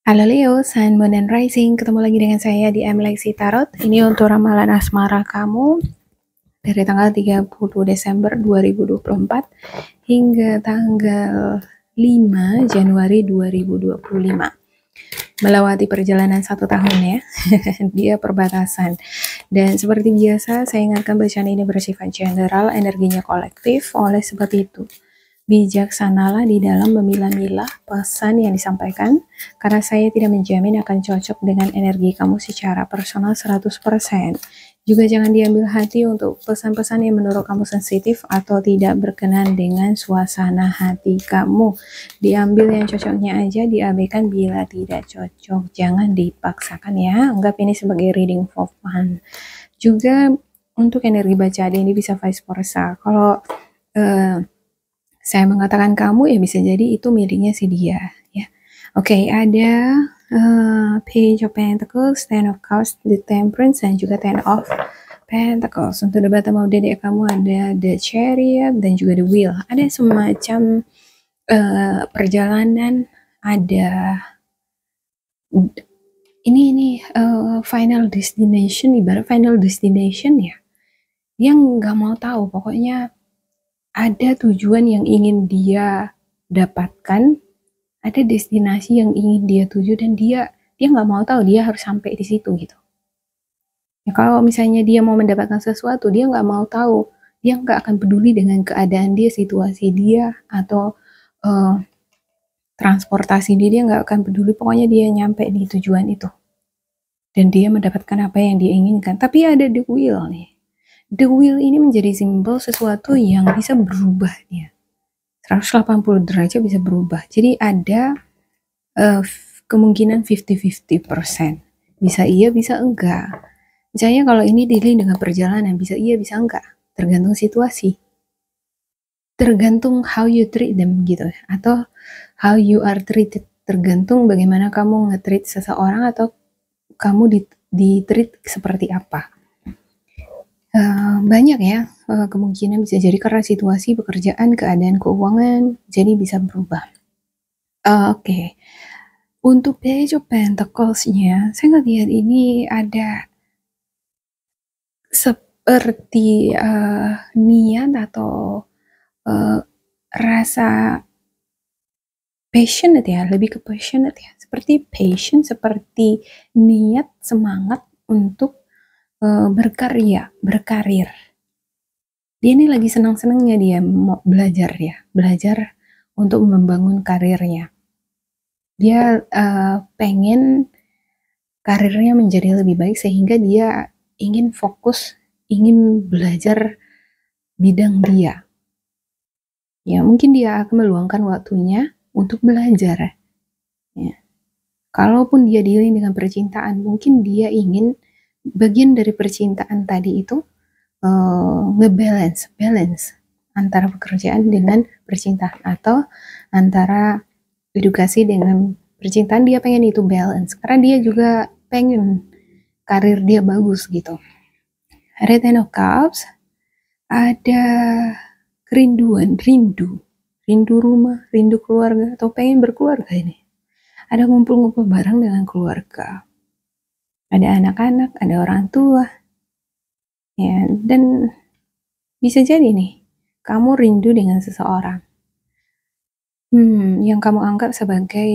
Halo Leo, Sun, Moon, and Rising. Ketemu lagi dengan saya di Lexi Tarot. Ini untuk ramalan asmara kamu dari tanggal 30 Desember 2024 hingga tanggal 5 Januari 2025. Melewati perjalanan 1 tahun ya. Dia perbatasan. Dan seperti biasa, saya ingatkan bacaan ini bersifat general, energinya kolektif. Oleh sebab itu, bijaksanalah di dalam memilah-milah pesan yang disampaikan, karena saya tidak menjamin akan cocok dengan energi kamu secara personal 100%. Juga jangan diambil hati untuk pesan-pesan yang menurut kamu sensitif atau tidak berkenan dengan suasana hati kamu. Diambil yang cocoknya aja, diabaikan bila tidak cocok. Jangan dipaksakan ya, anggap ini sebagai reading for fun. Juga untuk energi bacaan ini bisa vice versa. Kalau saya mengatakan kamu, ya bisa jadi itu miliknya si dia ya. Oke, ada Page of Pentacles, Ten of Cups, The Temperance, dan juga Ten of Pentacles. Untuk the bottom of the deck kamu ada The Chariot dan juga The Wheel. Ada semacam perjalanan, ada ini final destination, ibarat final destination ya. Dia nggak mau tahu, pokoknya ada tujuan yang ingin dia dapatkan, ada destinasi yang ingin dia tuju, dan dia nggak mau tahu dia harus sampai di situ gitu. Ya, kalau misalnya dia mau mendapatkan sesuatu, dia nggak mau tahu, dia nggak akan peduli dengan keadaan dia, situasi dia, atau transportasi dia nggak akan peduli, pokoknya dia nyampe di tujuan itu. Dan dia mendapatkan apa yang dia inginkan. Tapi ada the wheel nih. The wheel ini menjadi simbol sesuatu yang bisa berubah dia. 180 derajat bisa berubah. Jadi ada kemungkinan 50-50%. Bisa iya, bisa enggak. Misalnya kalau ini dealing dengan perjalanan, bisa iya, bisa enggak. Tergantung situasi. Tergantung how you treat them gitu. Atau how you are treated. Tergantung bagaimana kamu nge-treat seseorang atau kamu di-treat seperti apa. Banyak ya kemungkinan, bisa jadi karena situasi, pekerjaan, keadaan keuangan, jadi bisa berubah. Oke. Untuk Page of Pentacles-nya, saya ngelihat ini ada seperti niat atau rasa passionate ya, lebih ke passionate ya, seperti passion, seperti niat, semangat untuk berkarya, berkarir. Dia ini lagi senang-senangnya dia mau belajar ya, belajar untuk membangun karirnya. Dia pengen karirnya menjadi lebih baik sehingga dia ingin fokus, ingin belajar bidang dia. Ya, mungkin dia akan meluangkan waktunya untuk belajar. Ya. Kalaupun dia dealing dengan percintaan, mungkin dia ingin bagian dari percintaan tadi itu balance antara pekerjaan dengan percintaan, atau antara edukasi dengan percintaan. Dia pengen itu balance karena dia juga pengen karir dia bagus gitu. Ada Ten of Cups, ada kerinduan, rindu rumah, rindu keluarga, atau pengen berkeluarga ini. Ada ngumpul-ngumpul bareng dengan keluarga, ada anak-anak, ada orang tua ya. Dan bisa jadi nih kamu rindu dengan seseorang yang kamu anggap sebagai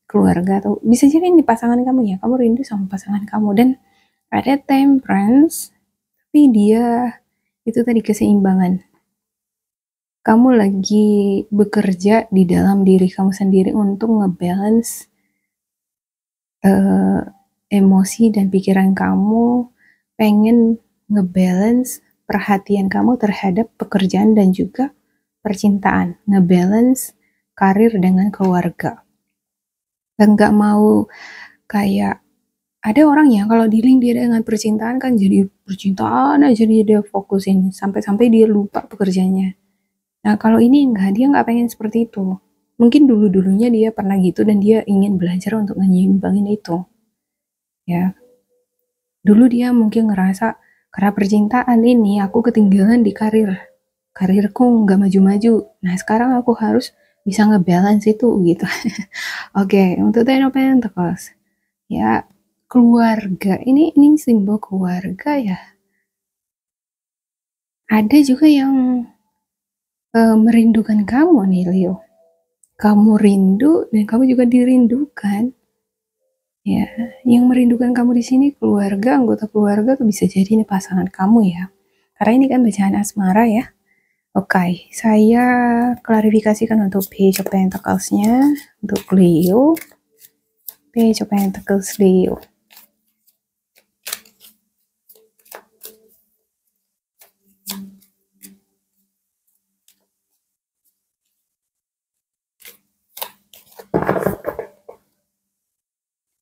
keluarga, atau bisa jadi ini pasangan kamu ya, kamu rindu sama pasangan kamu. Dan ada Temperance, tapi dia itu tadi keseimbangan. Kamu lagi bekerja di dalam diri kamu sendiri untuk ngebalance emosi dan pikiran kamu, pengen ngebalance perhatian kamu terhadap pekerjaan dan juga percintaan, ngebalance karir dengan keluarga. Dan gak mau kayak ada orang ya kalau dealing dia dengan percintaan kan jadi percintaan aja dia fokusin sampai-sampai dia lupa pekerjaannya. Nah kalau ini enggak, dia nggak pengen seperti itu. Mungkin dulu-dulunya dia pernah gitu dan dia ingin belajar untuk menyeimbangin itu. Ya, dulu dia mungkin ngerasa karena percintaan ini aku ketinggalan di karirku nggak maju-maju. Nah sekarang aku harus bisa ngebalance itu gitu. Oke, untuk Ten of Pentacles ya, keluarga ini simbol keluarga ya. Ada juga yang merindukan kamu nih Leo. Kamu rindu dan kamu juga dirindukan. Ya, yang merindukan kamu di sini keluarga, anggota keluarga tuh bisa jadi ini pasangan kamu ya. Karena ini kan bacaan asmara ya. Oke, saya klarifikasikan untuk Page of Pentacles-nya untuk Leo. Page of Pentacles Leo.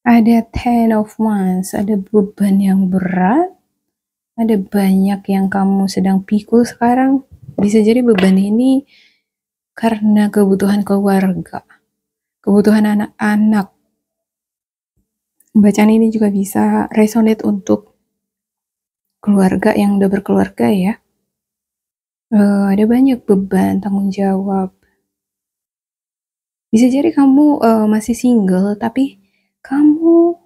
Ada Ten of Wands, ada beban yang berat, ada banyak yang kamu sedang pikul sekarang. Bisa jadi beban ini karena kebutuhan keluarga, kebutuhan anak-anak. Bacaan ini juga bisa resonate untuk keluarga yang udah berkeluarga ya. Ada banyak beban, tanggung jawab. Bisa jadi kamu masih single, tapi kamu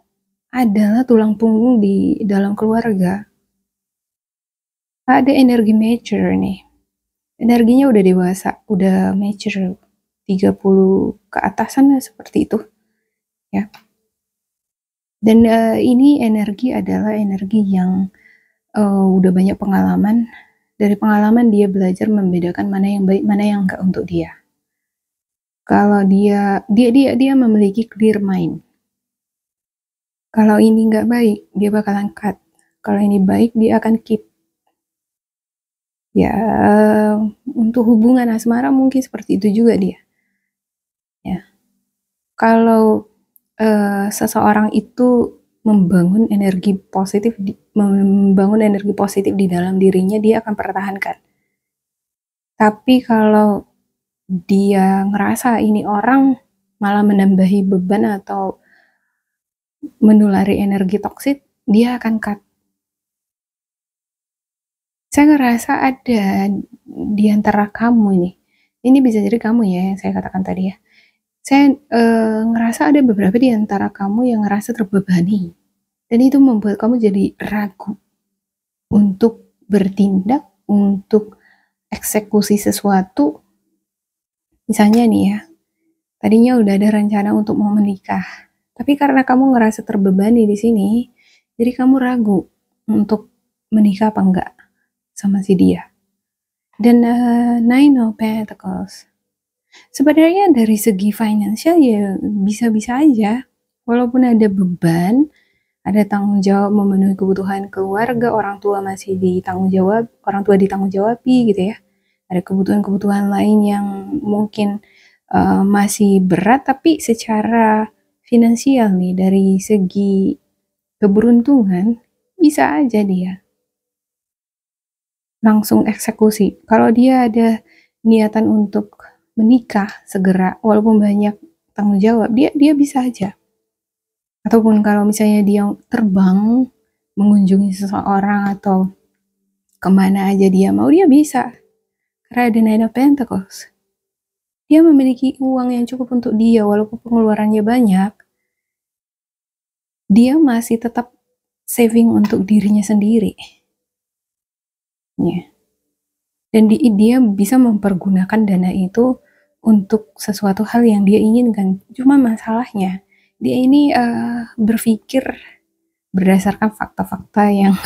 adalah tulang punggung di dalam keluarga. Ada energi mature nih. Energinya udah dewasa, udah mature. 30 ke atasan seperti itu. Ya. Dan ini energi adalah energi yang udah banyak pengalaman. Dari pengalaman dia belajar membedakan mana yang baik, mana yang enggak untuk dia. Kalau dia memiliki clear mind. Kalau ini nggak baik, dia bakalan cut. Kalau ini baik, dia akan keep. Ya, untuk hubungan asmara mungkin seperti itu juga dia. Ya, kalau seseorang itu membangun energi positif di dalam dirinya, dia akan pertahankan. Tapi kalau dia ngerasa ini orang malah menambahi beban atau menulari energi toksik, dia akan cut. Saya ngerasa ada di antara kamu ini bisa jadi kamu ya yang saya katakan tadi ya. Saya ngerasa ada beberapa di antara kamu yang ngerasa terbebani. Dan itu membuat kamu jadi ragu untuk bertindak, untuk eksekusi sesuatu. Misalnya nih ya, tadinya udah ada rencana untuk mau menikah. Tapi karena kamu ngerasa terbebani di sini, jadi kamu ragu untuk menikah apa enggak sama si dia. Dan Nine of Pentacles. Sebenarnya dari segi financial ya bisa-bisa aja. Walaupun ada beban, ada tanggung jawab memenuhi kebutuhan keluarga, orang tua masih ditanggung jawab, orang tua ditanggung jawabi gitu ya. Ada kebutuhan-kebutuhan lain yang mungkin masih berat, tapi secara finansial nih dari segi keberuntungan bisa aja dia langsung eksekusi. Kalau dia ada niatan untuk menikah segera, walaupun banyak tanggung jawab, dia bisa aja. Ataupun kalau misalnya dia terbang mengunjungi seseorang atau kemana aja dia mau, dia bisa. Karena ada Nine of Pentacles. Dia memiliki uang yang cukup untuk dia, walaupun pengeluarannya banyak, dia masih tetap saving untuk dirinya sendiri. Ya. Dan dia bisa mempergunakan dana itu untuk sesuatu hal yang dia inginkan. Cuma masalahnya, dia ini berpikir berdasarkan fakta-fakta yang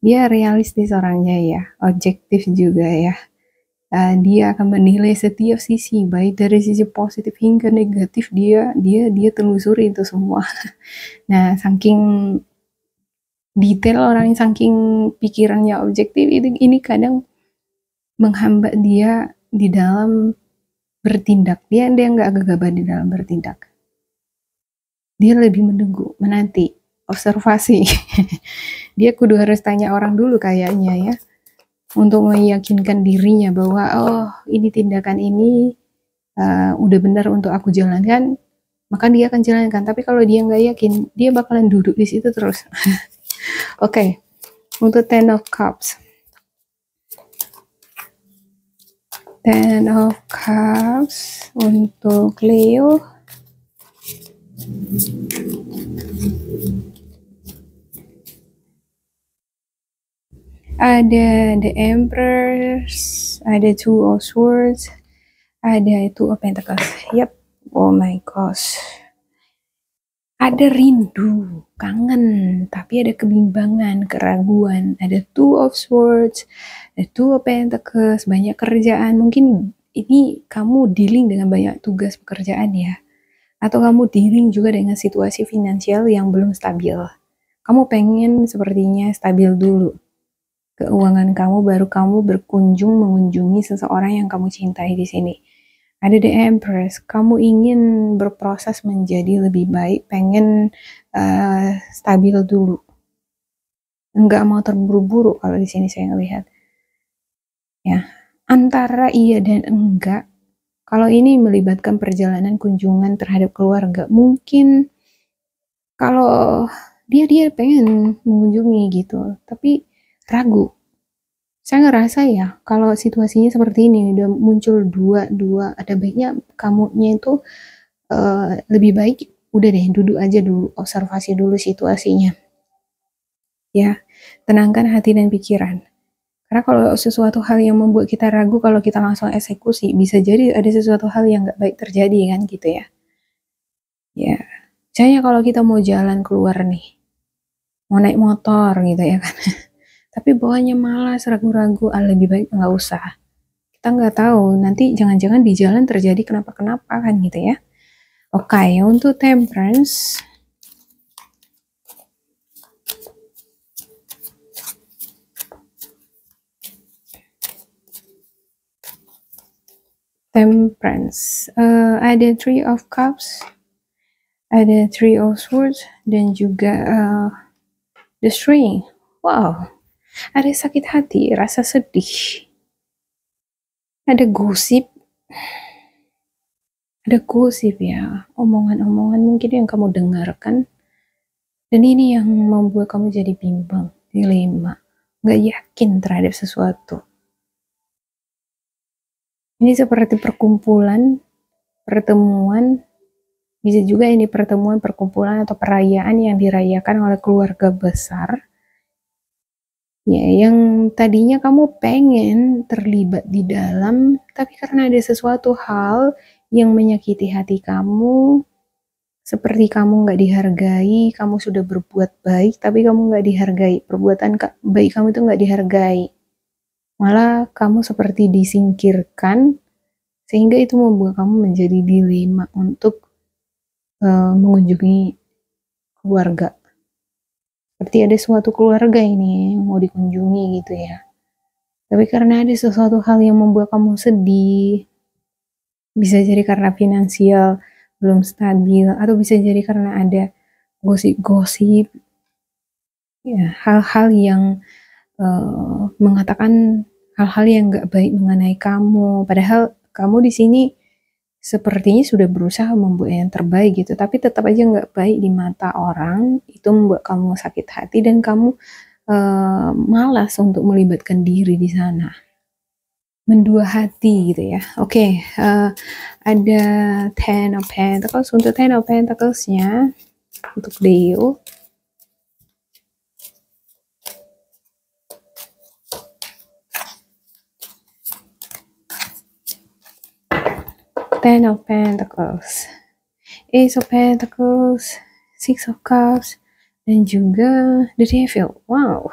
dia realistis orangnya ya, objektif juga ya. Dia akan menilai setiap sisi, baik dari sisi positif hingga negatif, dia telusuri itu semua. Nah, saking detail orang, saking pikirannya objektif, ini kadang menghambat dia di dalam bertindak. Dia nggak gegabah di dalam bertindak. Dia lebih menunggu, menanti, observasi. Dia kudu harus tanya orang dulu kayaknya ya, untuk meyakinkan dirinya bahwa oh ini tindakan ini udah benar untuk aku jalankan, maka dia akan jalankan. Tapi kalau dia nggak yakin, dia bakalan duduk di situ terus. Oke, untuk Ten of Cups. Ten of Cups untuk Leo. Ada The Empress, ada Two of Swords, ada Two of Pentacles. Yep, oh my gosh. Ada rindu, kangen, tapi ada kebimbangan, keraguan. Ada Two of Swords, ada Two of Pentacles, banyak kerjaan. Mungkin ini kamu dealing dengan banyak tugas pekerjaan ya. Atau kamu dealing juga dengan situasi finansial yang belum stabil. Kamu pengen sepertinya stabil dulu keuangan kamu, baru kamu mengunjungi seseorang yang kamu cintai di sini. Ada The Empress, kamu ingin berproses menjadi lebih baik, pengen stabil dulu, enggak mau terburu-buru. Kalau di sini saya ngelihat, ya antara iya dan enggak. Kalau ini melibatkan perjalanan kunjungan terhadap keluarga, mungkin kalau dia pengen mengunjungi gitu, tapi ragu. Saya ngerasa ya, kalau situasinya seperti ini, udah muncul dua, ada baiknya kamunya itu lebih baik udah deh duduk aja dulu, observasi dulu situasinya. Ya, tenangkan hati dan pikiran. Karena kalau sesuatu hal yang membuat kita ragu, kalau kita langsung eksekusi, bisa jadi ada sesuatu hal yang nggak baik terjadi kan gitu ya. Ya, misalnya kalau kita mau jalan keluar nih, mau naik motor gitu ya kan. Tapi bawahnya malas, ragu-ragu, lebih baik nggak usah. Kita nggak tahu, nanti jangan-jangan di jalan terjadi kenapa-kenapa kan gitu ya. Oke, untuk Temperance. Ada Three of Cups, ada Three of Swords, dan juga The String. Wow, ada sakit hati, rasa sedih, ada gosip ya, omongan-omongan mungkin yang kamu dengarkan, dan ini yang membuat kamu jadi bimbang, dilema, nggak yakin terhadap sesuatu. Ini seperti perkumpulan, pertemuan, bisa juga ini pertemuan, perkumpulan, atau perayaan yang dirayakan oleh keluarga besar. Ya, yang tadinya kamu pengen terlibat di dalam, tapi karena ada sesuatu hal yang menyakiti hati kamu, seperti kamu nggak dihargai, kamu sudah berbuat baik, tapi kamu nggak dihargai. Perbuatan baik kamu itu nggak dihargai. Malah kamu seperti disingkirkan, sehingga itu membuat kamu menjadi dilema untuk mengunjungi keluarga. Seperti ada suatu keluarga ini yang mau dikunjungi gitu ya. Tapi karena ada sesuatu hal yang membuat kamu sedih, bisa jadi karena finansial belum stabil, atau bisa jadi karena ada gosip-gosip, ya, hal-hal yang mengatakan hal-hal yang gak baik mengenai kamu. Padahal kamu di sini sepertinya sudah berusaha membuat yang terbaik gitu, tapi tetap aja nggak baik di mata orang. Itu membuat kamu sakit hati dan kamu malas untuk melibatkan diri di sana, mendua hati gitu ya. Oke, ada Ten of Pentacles. Untuk Ten of Pentacles-nya untuk Leo, Ten of Pentacles, Ace of Pentacles, Six of Cups, dan juga The Devil. Wow,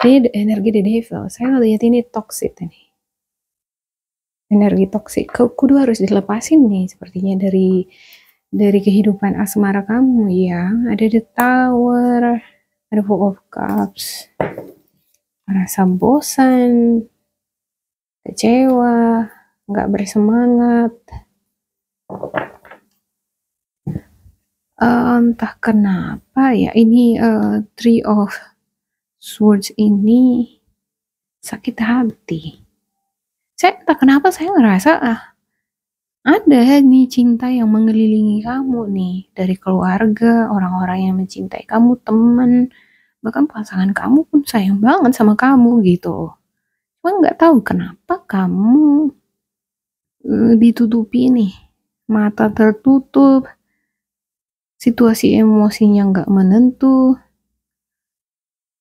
ini energi The Devil. Saya lihat ini toxic ini, energi toxic. Kudu harus dilepasin nih, sepertinya dari kehidupan asmara kamu ya. Ada The Tower, ada Four of Cups, rasa bosan, kecewa, nggak bersemangat. Entah kenapa ya, ini Three of Swords ini sakit hati. Saya entah kenapa saya ngerasa ada nih cinta yang mengelilingi kamu nih, dari keluarga, orang-orang yang mencintai kamu, teman, bahkan pasangan kamu pun sayang banget sama kamu gitu. Cuma nggak tahu kenapa kamu ditutupi nih, mata tertutup, situasi emosinya nggak menentu.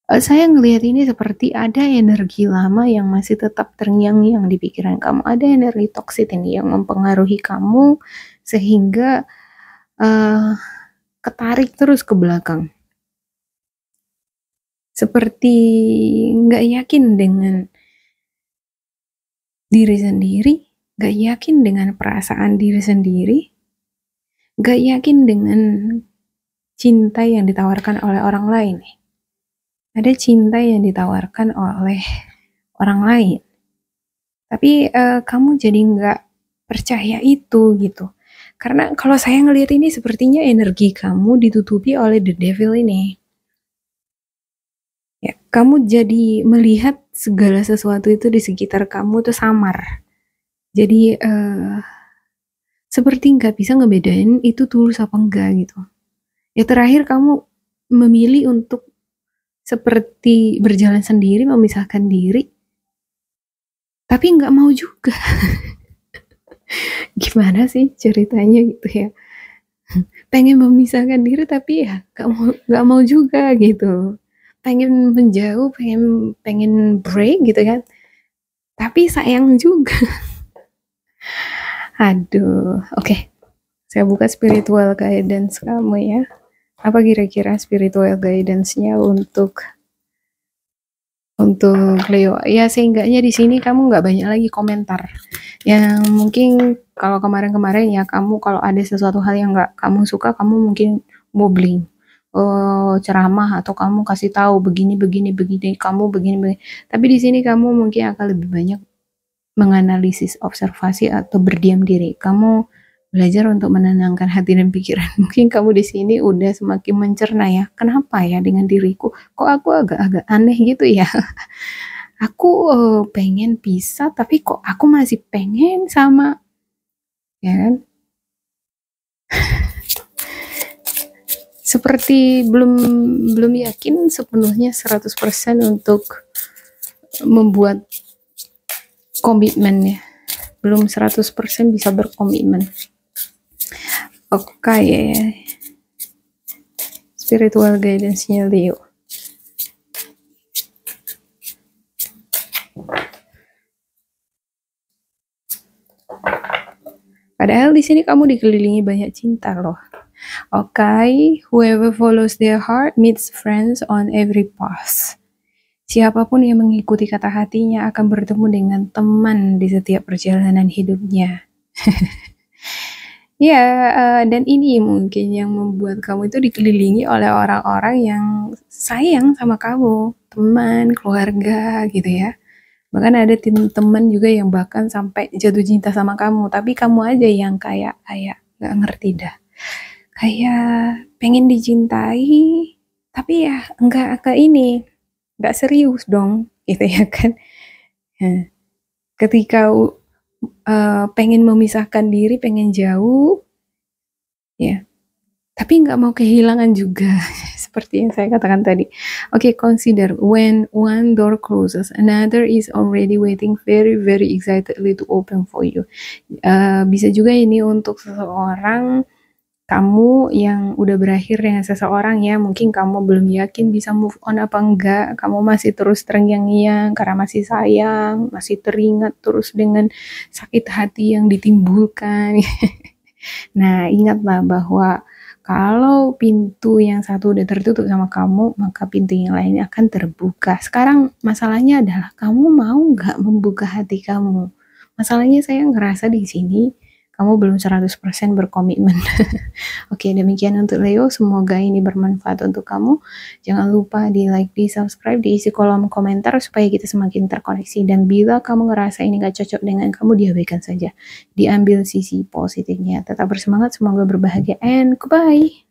Saya ngelihat ini seperti ada energi lama yang masih tetap terngiang-ngiang di pikiran kamu. Ada energi toksik ini yang mempengaruhi kamu sehingga ketarik terus ke belakang. Seperti nggak yakin dengan diri sendiri, nggak yakin dengan perasaan diri sendiri, nggak yakin dengan cinta yang ditawarkan oleh orang lain. Ada cinta yang ditawarkan oleh orang lain, tapi kamu jadi nggak percaya itu gitu. Karena kalau saya ngelihat ini sepertinya energi kamu ditutupi oleh the devil ini. Ya, kamu jadi melihat segala sesuatu itu di sekitar kamu tuh samar. Jadi seperti nggak bisa ngebedain itu tulus apa enggak gitu. Ya terakhir kamu memilih untuk seperti berjalan sendiri, memisahkan diri, tapi nggak mau juga. Gimana sih ceritanya gitu ya? Pengen memisahkan diri tapi ya nggak mau juga gitu. Pengen menjauh, pengen break gitu kan, tapi sayang juga. Aduh, oke. Saya buka spiritual guidance kamu ya. Apa kira-kira spiritual guidance-nya untuk Leo? Ya seenggaknya di sini kamu nggak banyak lagi komentar. Yang mungkin kalau kemarin-kemarin ya kamu kalau ada sesuatu hal yang nggak kamu suka, kamu mungkin wobbling. Ceramah atau kamu kasih tahu begini kamu begini. Tapi di sini kamu mungkin akan lebih banyak menganalisis, observasi atau berdiam diri. Kamu belajar untuk menenangkan hati dan pikiran. Mungkin kamu di sini udah semakin mencerna ya. Kenapa ya dengan diriku? Kok aku agak-agak aneh gitu ya? Aku pengen pisah, tapi kok aku masih pengen sama, ya kan? Seperti belum yakin sepenuhnya 100% untuk membuat komitmen ya. Belum 100% bisa berkomitmen. Oke ya. Spiritual guidance-nya Leo. Padahal di sini kamu dikelilingi banyak cinta loh. Okay, whoever follows their heart meets friends on every path. Siapapun yang mengikuti kata hatinya akan bertemu dengan teman di setiap perjalanan hidupnya. Ya, dan ini mungkin yang membuat kamu itu dikelilingi oleh orang-orang yang sayang sama kamu, teman, keluarga gitu ya. Bahkan ada teman juga yang bahkan sampai jatuh cinta sama kamu, tapi kamu aja yang kayak nggak ngerti dah. Kayak pengen dicintai, tapi ya nggak ini, nggak serius dong, gitu ya kan. Nah, ketika pengen memisahkan diri, pengen jauh, ya, tapi nggak mau kehilangan juga, seperti yang saya katakan tadi. Okay, consider when one door closes, another is already waiting very very excitedly to open for you. Bisa juga ini untuk seseorang, kamu yang udah berakhir dengan seseorang ya, mungkin kamu belum yakin bisa move on apa enggak, kamu masih terus terngiang-ngiang karena masih sayang, masih teringat terus dengan sakit hati yang ditimbulkan. Nah, ingatlah bahwa kalau pintu yang satu udah tertutup sama kamu, maka pintu yang lain akan terbuka. Sekarang masalahnya adalah kamu mau nggak membuka hati kamu. Masalahnya saya ngerasa di sini kamu belum 100% berkomitmen. Oke, demikian untuk Leo. Semoga ini bermanfaat untuk kamu. Jangan lupa di like, di subscribe, diisi kolom komentar supaya kita semakin terkoneksi. Dan bila kamu ngerasa ini gak cocok dengan kamu, diabaikan saja. Diambil sisi positifnya. Tetap bersemangat, semoga berbahagia, and goodbye.